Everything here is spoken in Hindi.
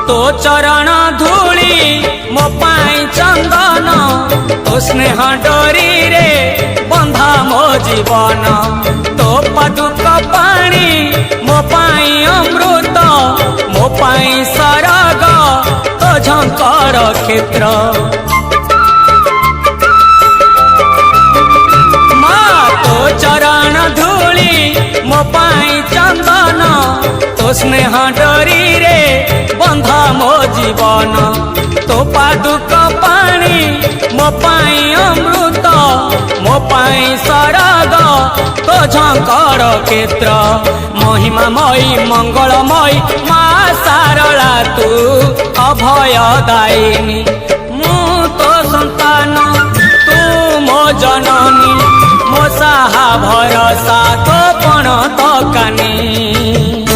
तो चरण धूली मो पाई चंदन तो स्नेह डोरी रे बंधा मो जीवन तो पादुक पानी मो पाई अमृत मो पाई सरग तो झंकर क्षेत्र चरण धूली मो पाई चंदन तो स्नेह डोरी रे बंधा मो जीवन तो पादुक पानी मो पाई अमृत मो पाई सरग तो झंकर क्षेत्र महिमामयी मंगलमयी माँ सारला तू अभयदायिनी मु तो संतान तू मो जननी मो साहा भरसा तो पण तो कानी।